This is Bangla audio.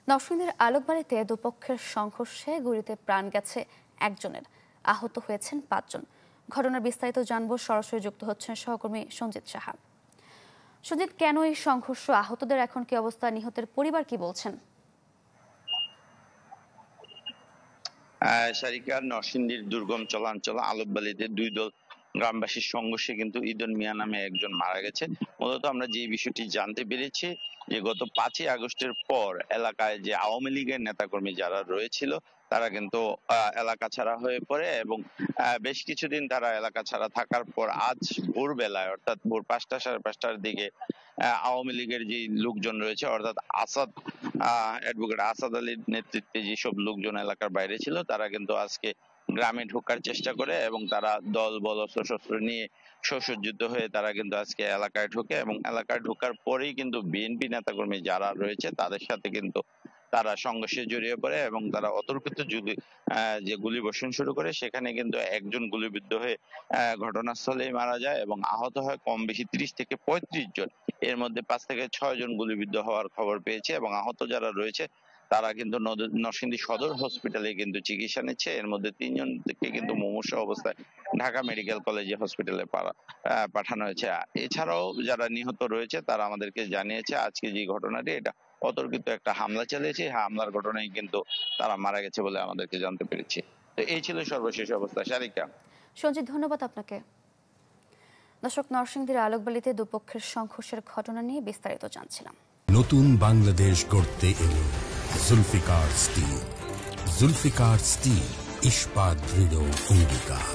নরসিংদীর আলোকবাড়িতে দুপক্ষের সংঘর্ষে গুলিতে প্রাণ গেছে একজনের, আহত হয়েছেন ৫ জন। ঘটনার বিস্তারিত জানবো, সরাসরি যুক্ত হচ্ছেন সহকর্মী সঞ্জিত সাহা। সঞ্জিত, কেন এই সংঘর্ষ, আহতদের এখন কি অবস্থা, নিহতের পরিবার কি বলছেন? সারিকার নরসিংদীর দুর্গম চলাঞ্চল আলোকবাড়িতে দুই দল গ্রামবাসীর সংঘর্ষে কিন্তু ঈদন মিয়া নামে একজন মারা গেছে। মূলত আমরা যে বিষয়টি জানতে পেরেছি যে গত 5ই আগস্টের পর এলাকায় যে আওয়ামী লীগের নেতাকর্মী যারা রয়েছিল তারা কিন্তু এলাকা ছাড়া হয়ে পড়ে এবং বেশ কিছুদিন তারা এলাকা ছাড়া থাকার পর আজ ভোরবেলায় অর্থাৎ ভোর 5টা সাড়ে 5টার দিকে আওয়ামী লীগের যে লোকজন রয়েছে অর্থাৎ অ্যাডভোকেট আসাদ আলীর নেতৃত্বে যেসব লোকজন এলাকার বাইরে ছিল তারা কিন্তু আজকে গ্রামে ঢোকার চেষ্টা করে এবং তারা দল বল সশস্ত্র নিয়ে সুসজ্জিত হয়ে তারা কিন্তু আজকে এলাকায় ঢোকে এবং এলাকায় ঢোকার পরেই কিন্তু বিএনপি নেতাকর্মী যারা রয়েছে তাদের সাথে কিন্তু তারা সংঘর্ষে জড়িয়ে পড়ে এবং তারা অতর্কিত যে গুলি বর্ষণ শুরু করে সেখানে কিন্তু একজন গুলিবিদ্ধ হয়ে ঘটনাস্থলেই মারা যায় এবং আহত হয় কম বেশি 30 থেকে 35 জন। এর মধ্যে 5 থেকে 6 জন গুলিবিদ্ধ হওয়ার খবর পেয়েছে এবং আহত যারা রয়েছে তারা কিন্তু নরসিংদী সদর হসপিটালে কিন্তু চিকিৎসা নিচ্ছে। এর মধ্যে 3 জনকে কিন্তু মুমূর্ষু অবস্থায় ঢাকা মেডিকেল কলেজে হসপিটালে পাঠানো হয়েছে। এছাড়াও যারা নিহত রয়েছে তারা আমাদেরকে জানিয়েছে আজকে যে ঘটনাটি এটা অতর্কিত একটা হামলা চালিয়েছে, হামলার ঘটনায় কিন্তু তারা মারা গেছে বলে আমাদেরকে জানতে পেরেছি। তো এই ছিল সর্বশেষ অবস্থা। সারিকা। সঞ্জিত, ধন্যবাদ আপনাকে। দর্শক, নরসিংদীর আলোকবাড়িতে দুপক্ষের সংঘর্ষের ঘটনা নিয়ে বিস্তারিত জানছিলাম। নতুন বাংলাদেশ গড়তে এলো জুলফিকার স্টিল। জুলফিকার স্টিল, ইস্পাত দৃঢ় অঙ্গীকার।